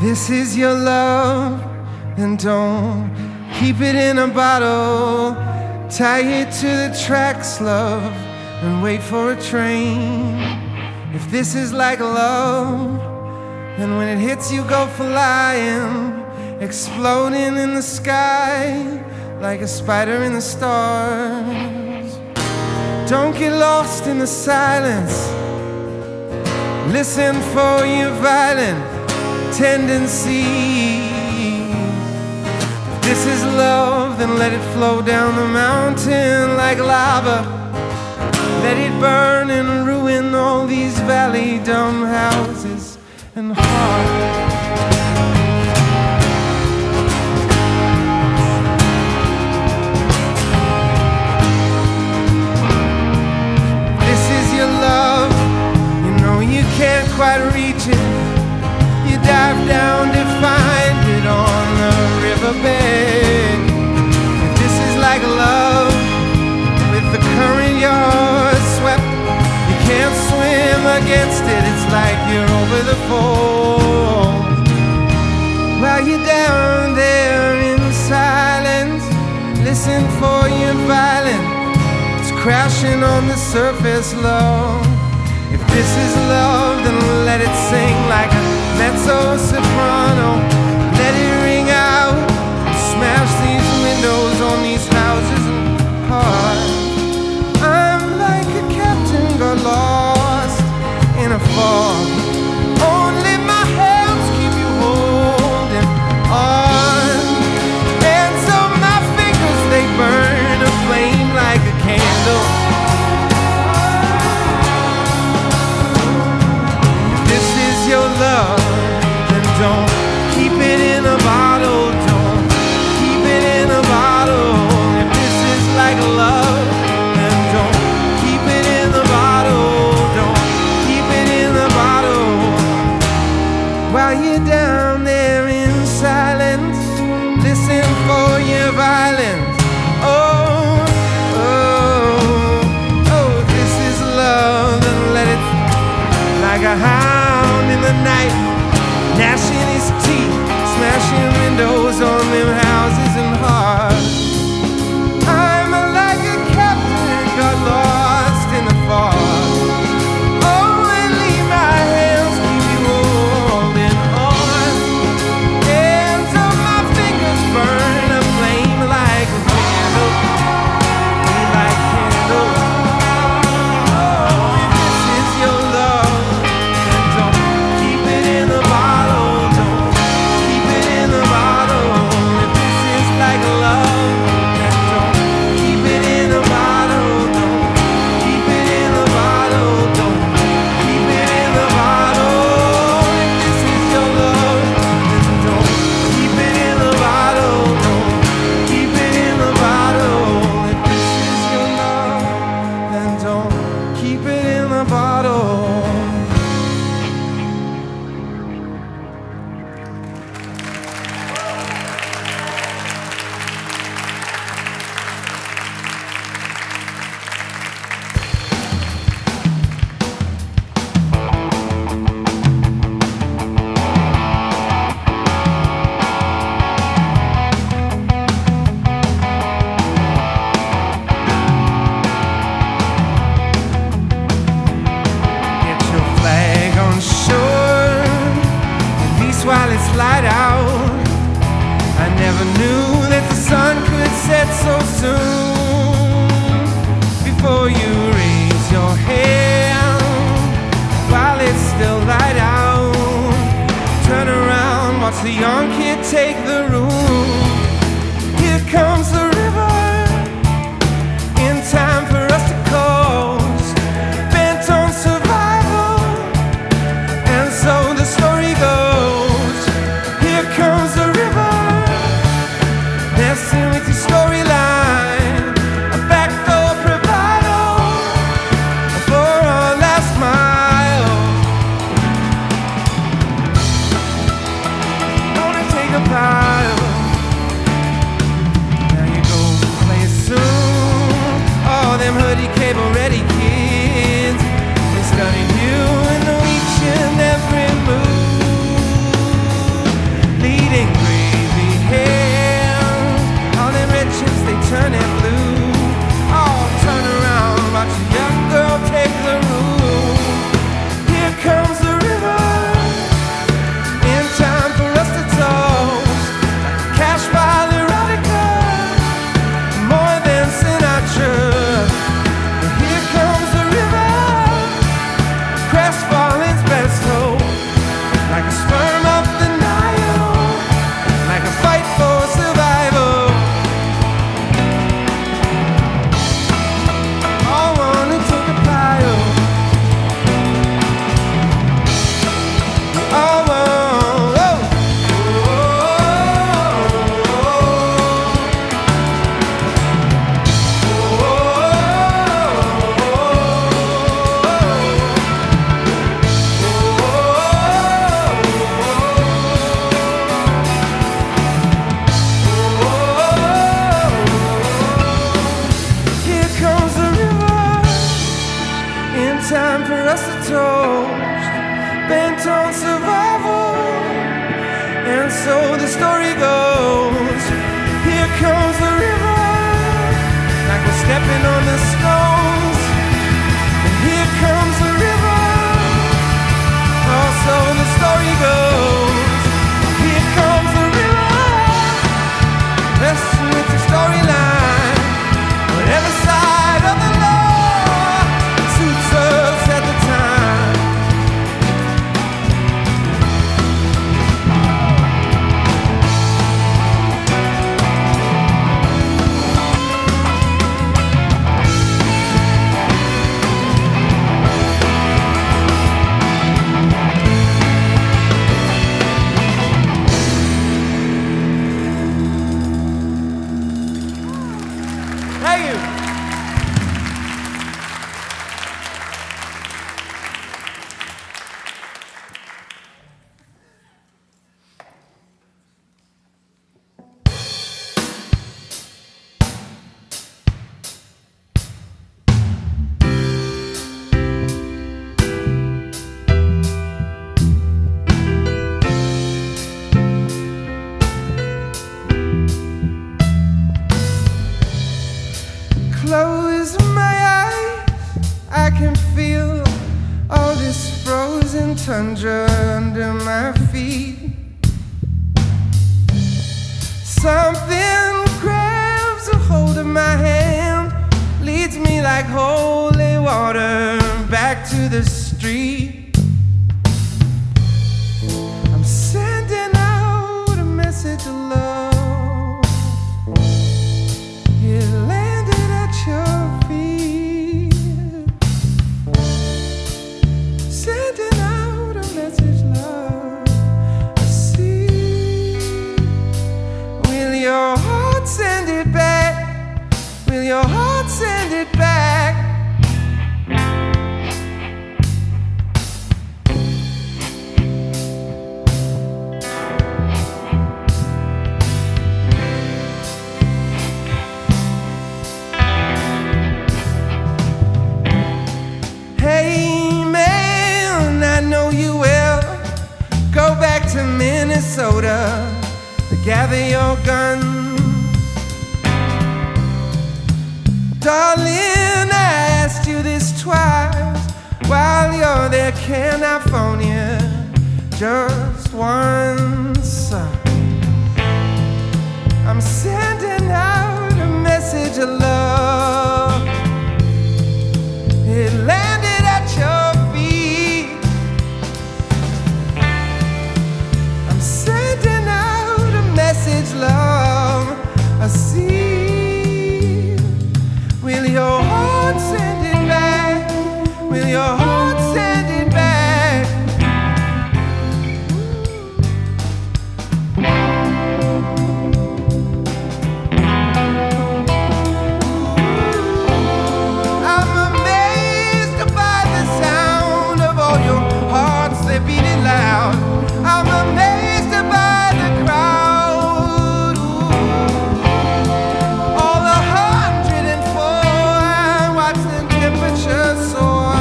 this is your love, then don't keep it in a bottle. Tie it to the tracks, love, and wait for a train. If this is like love, then when it hits you go flying, exploding in the sky like a spider in the stars. Don't get lost in the silence, listen for your violent tendencies. If this is love, then let it flow down the mountain like lava. Let it burn and ruin all these valley dumb houses and hearts. This is your love, you know you can't quite reach it. You dive down to find it on the riverbed. If this is like love, with the current you're swept, you can't swim against it. It's like you're over the falls. While you're down there in silence, listen for your violin. It's crashing on the surface low. If this is love, then let it sing like a mezzo-soprano. Let it ring out and smash these windows on these houses and hearts. I'm like a captain got lost in a fog. Only my hands keep you holding on, and so my fingers, they burn a flame like a candle. If this is your love, then don't keep it in a bottle. Don't keep it in a bottle. If this is like love, then don't keep it in the bottle. Don't keep it in the bottle. While you're down there in silence, listen for your violence. Oh, oh, oh, this is love, and let it, like a hound in the night, gnashing his teeth, smashing windows on them houses and hearts. I'm like a captain got lost in the fog. Only my hands keep you holding on, and so my fingers burn a flame like a candle, like candles. Oh, if this is your love, then don't keep it in the bottle. Don't keep it in the bottle. If this is like love, then don't keep it in the bottle. Don't keep it in the bottle. Don't keep it in the bottle. If this is your love, then don't keep it in the bottle. Don't keep it in the bottle. If this is your love, then don't keep it in the bottle. Get your flag on shore, at least while it's light out. I never knew that the sun could set so soon. Before you raise your hand, while it's still light out, turn around, watch the young kid take the room. Here comes the river, in time for us to coast, bent on survival, and so the story goes. Here comes the river, messing with your storyline. time for us to toast, bent on survival. And so the story goes, here comes the river, like we're stepping on the stones. And here comes the river, oh, so the story goes, here comes the river, messing with the storyline. Whatever side of the law suits us at the time. Thank you. Close my eyes, I can feel all this frozen tundra under my feet. Something grabs a hold of my hand, leads me like holy water back to the street. I'm sending out a message of love. It landed at your feet. Sending out a message, love. I see. Will your heart send it back? Will your heart send it back? Hey man, I know you will. Go back to Minnesota to gather your guns. Darling, I asked you this twice. While you're there, can I phone you just once? I'm sending out a message of love. It landed at your feet. I'm sending out a message, love. I see. Will your heart send it back? Will your heart send it back? I'm amazed by the sound of all your hearts, they're beating loud. I'm amazed by the crowd. All the 104, watch the temperature soar.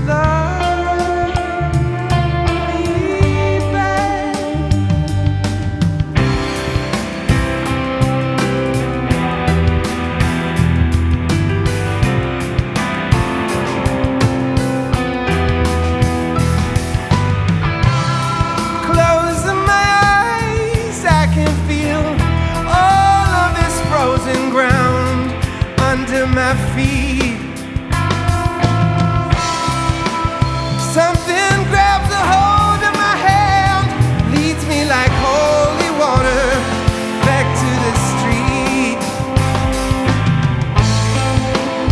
Love me back. Closing my eyes, I can feel all of this frozen ground under my feet. Something grabs a hold of my hand, leads me like holy water back to the street.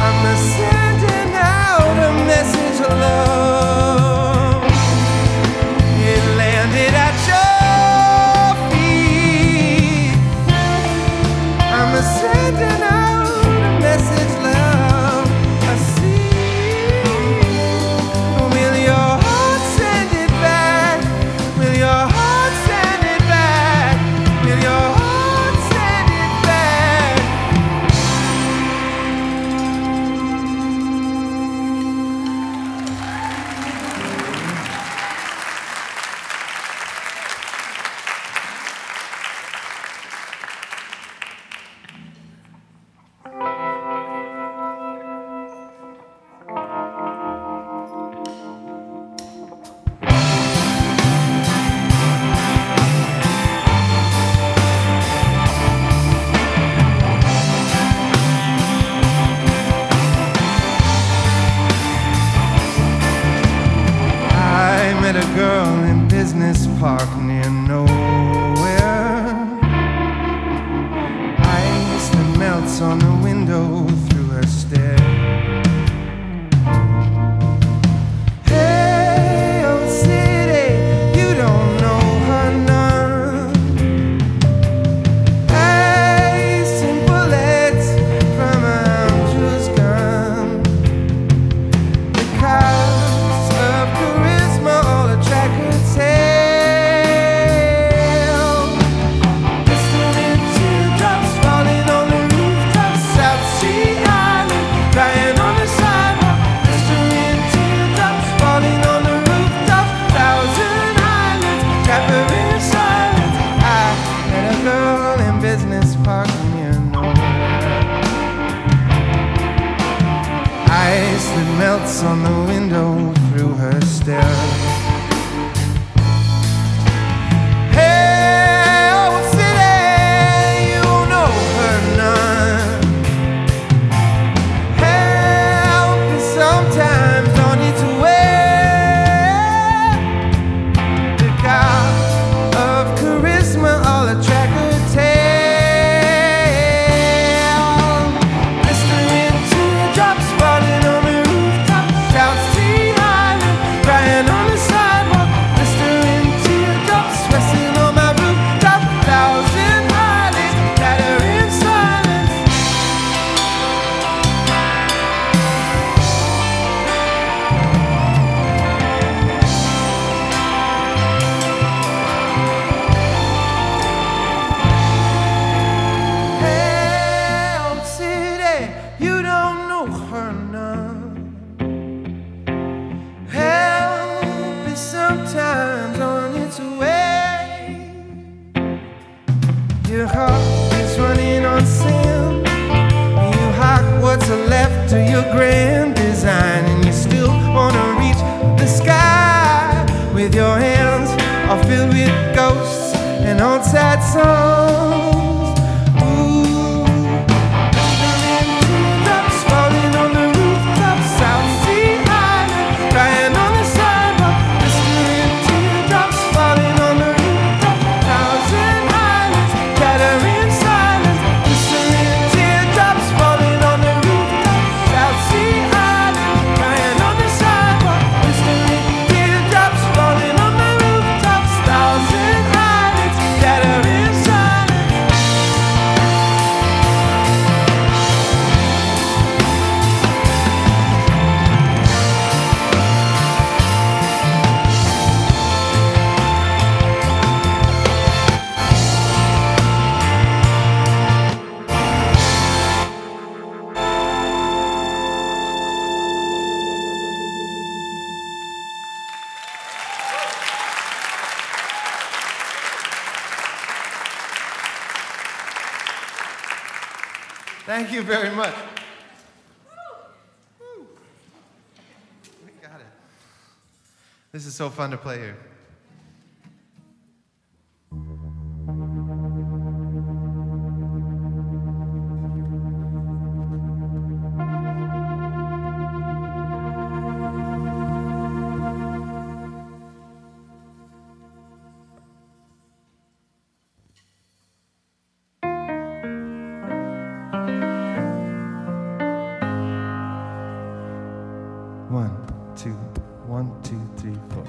I'm sending out a message of love. It landed at your feet. I'm sending out a message, love. I see. Will your heart send it back? Will your heart send it back? Will your heart send it back? girl in Business Park near nowhere. Ice that melts on the window through her stare. Hey, old city, you don't know her none. Ice and bullets from a hunter's gun. The cars of charisma all attract her tail. Distant teardrops falling on the rooftops, South Sea Island, crying on the sidewalk. Distant teardrops falling on the rooftop, Thousand Islands, trap her in silence. I met a girl in Business Park near nowhere. Ice that melts on the window through her stare. Hey, old city, you don't know her none. Help is sometimes on its way. The god of charisma all attract her tail. Blistering teardrops falling on the rooftop, South Sea Island, crying on the sidewalk. Blistering teardrops resting on my rooftop, Thousand Islands, clatter in silence. Hey, old city, you don't know her none. Help is sometimes on its way. Your heart is running on sand. You hawk what's left of your grand design, and you still wanna reach the sky with your hands all filled with ghosts and old sad songs. Ooh, blistering teardrops falling on the rooftop, South Sea Island, crying on the sidewalk. Blistering teardrops falling on the rooftop, Thousand Islands, gathering silence. Blistering teardrops falling on the rooftop, South Sea Island, crying on the sidewalk. Blistering teardrops falling on the rooftops, Thousand Islands, gathering silence. Thank you very much. Woo. We got it. This is so fun to play here. One, two, 1, 2, 3, 4.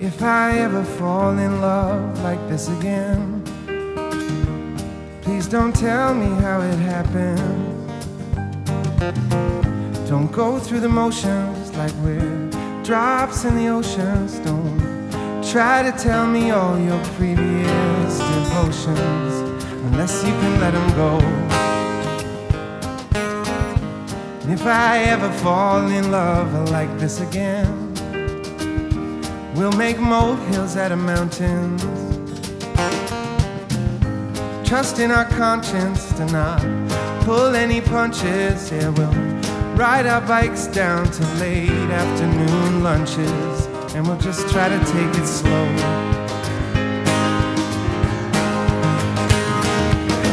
If I ever fall in love like this again, please don't tell me how it happened. Don't go through the motions like we're drops in the oceans. Don't try to tell me all your previous devotions unless you can let them go. And if I ever fall in love like this again, we'll make molehills out of mountains. trust in our conscience to not pull any punches. Yeah, we'll ride our bikes down to late afternoon lunches, and we'll just try to take it slow.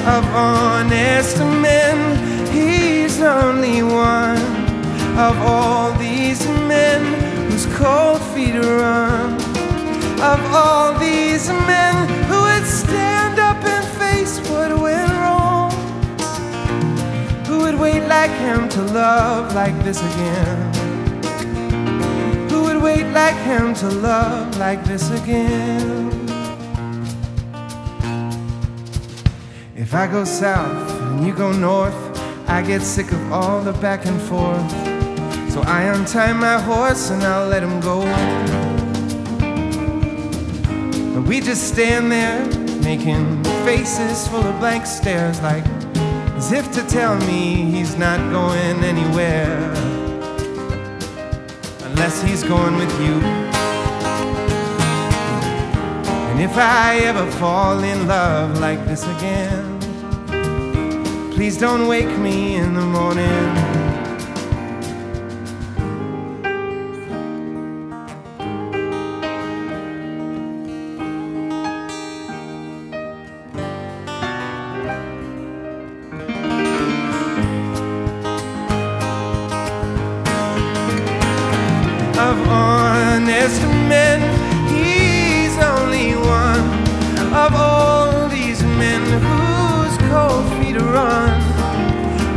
Of honest men, he's only one of all these men whose cold feet run. Of all these men who would stand up and face what went wrong, who would wait like him to love like this again, who would wait like him to love like this again. If I go south and you go north, I get sick of all the back and forth. So I untie my horse and I'll let him go. But we just stand there making faces full of blank stares, like as if to tell me he's not going anywhere unless he's going with you. And if I ever fall in love like this again, please don't wake me in the morning. Of honest men, he's only one of all these men whose cold feet run.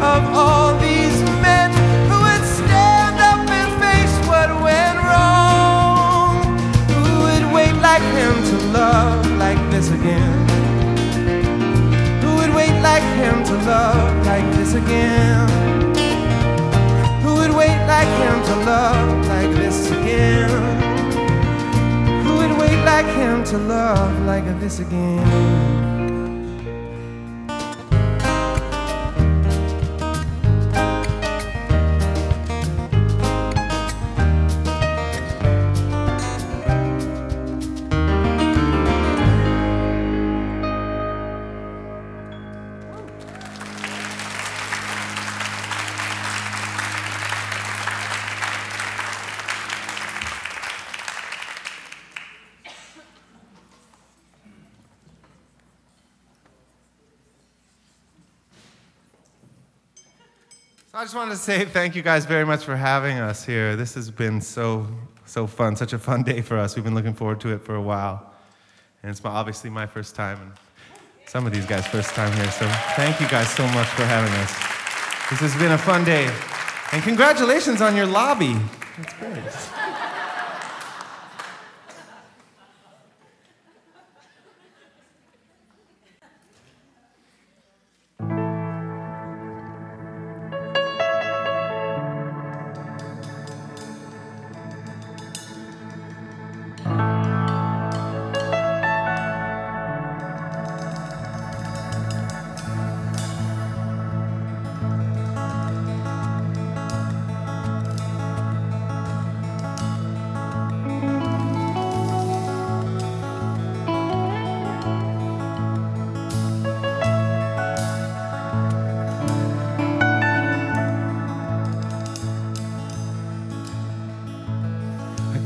Of all these men who would stand up and face what went wrong, who would wait like him to love like this again, who would wait like him to love like this again, who would wait like him to love like this again, who would wait like him to love like this again. So I just wanted to say thank you guys very much for having us here. This has been so fun, such a fun day for us. We've been looking forward to it for a while. And it's obviously my first time, and some of these guys' first time here. So thank you guys so much for having us. This has been a fun day. And congratulations on your lobby. That's great.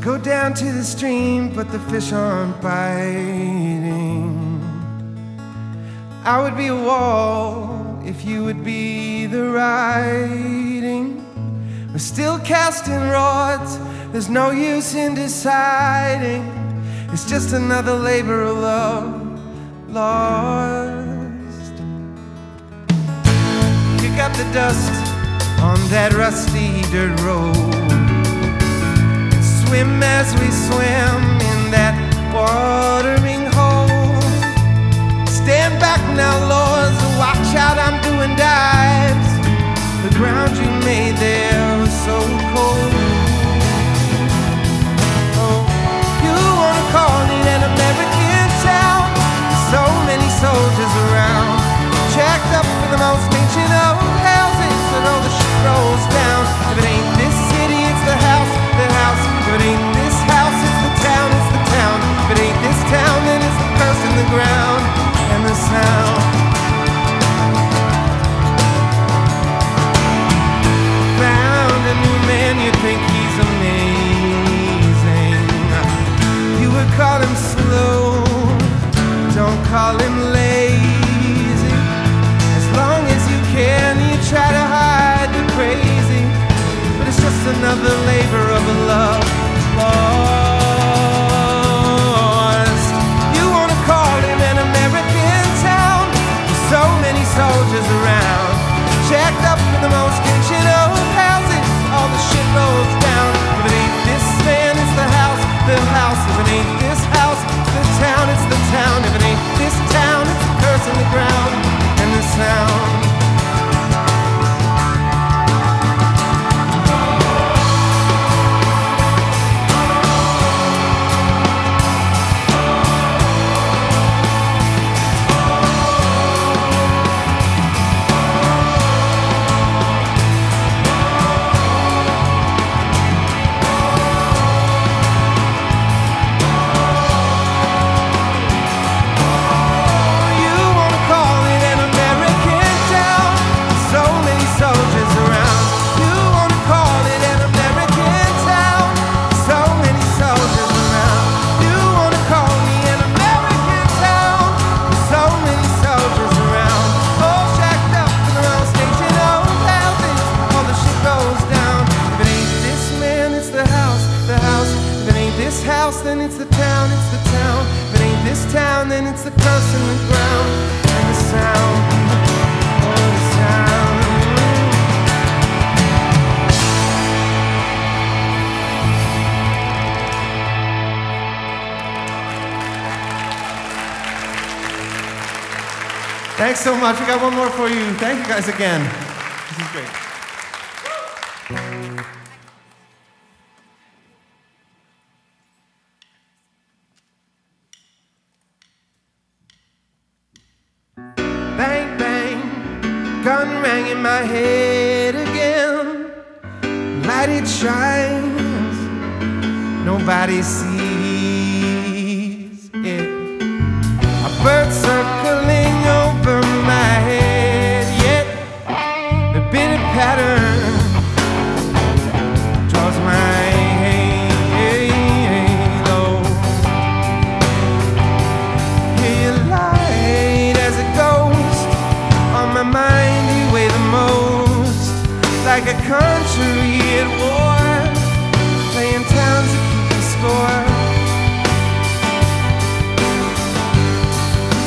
Go down to the stream, but the fish aren't biting. I would be a wall if you would be the writing. We're still casting rods, there's no use in deciding. It's just another labor of love lost. Kick up the dust on that rusty dirt road. Swim as we swim in that watering hole. Stand back now, Lord, watch out, I'm doing dives. The ground you made there was so cold. Oh, you wanna call it an American town? There's so many soldiers around, checked up for the most ancient of houses, and all the shit rolls down. If it ain't this city, it's the house. If it ain't this house, it's the town. call him slow, don't call him lazy. As long as you can, you try to hide the crazy, but it's just another labor of love lost. You wanna call him an American town, with so many soldiers around, checked up with the most ancient of houses, all the shit rolls down. If it ain't this man, it's the house, the house. If it ain't this house, the town, it's the town. If it ain't this town, it's the curse in the ground and the sound. Then it's the town, it's the town. If it ain't this town, then it's the curse in the ground and the sound, oh, the sound. Thanks so much. We got one more for you. Thank you guys again. This is great. Bang, bang, gun rang in my head again. Light it shines, nobody sees it. A bird circling over my head, yet the bitter pattern draws my halo. Hear you light as a ghost on my mind, you weigh the most, like a country at war, playing towns to keep the score.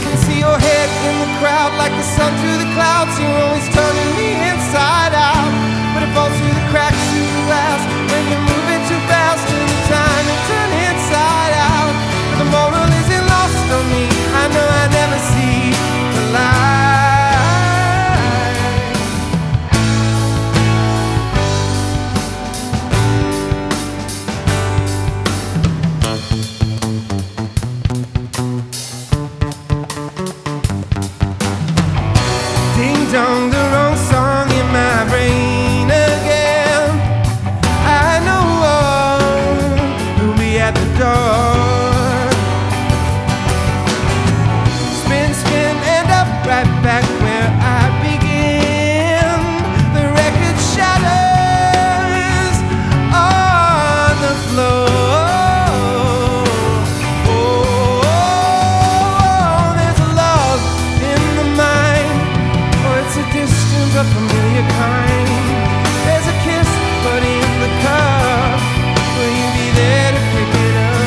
Can see your head in the crowd like the sun through the clouds. You're always turning me inside out, but it falls through the cracks through the glass when you're moving too fast in the time and turn inside out. But the moral isn't lost on me. I know I never see the light. Ding-dong, the wrong song in my brain again. I know who'll be at the door. Spin, spin, end up right back where I began. The record shatters on the floor. A familiar kind. There's a kiss, but in the cup. Will you be there to pick it up?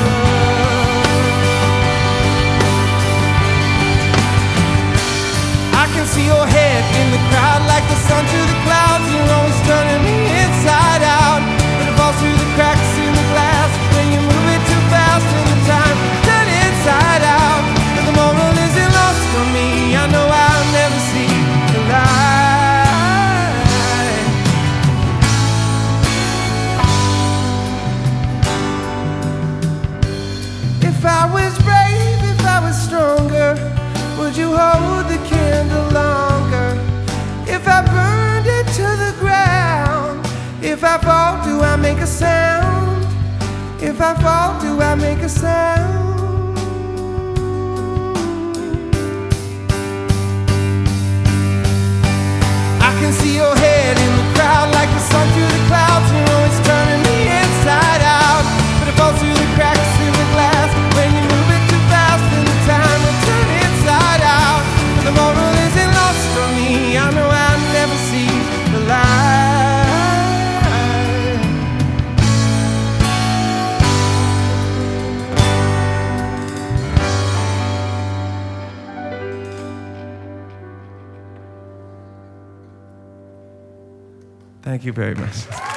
I can see your head in the crowd like the sun through the clouds. You're always turning me inside out, but it falls through the cracks in the glass when you move it too fast in the time. Turn inside out, but the moral isn't lost on me. I know I'll never see the light. If I was brave, if I was stronger, would you hold the candle longer? If I burned it to the ground, if I fall, do I make a sound? If I fall, do I make a sound? I can see your head in the crowd like the sun through the clouds. You're always turning me inside out, but it falls through the cracks in the glass when you move Thank you very much.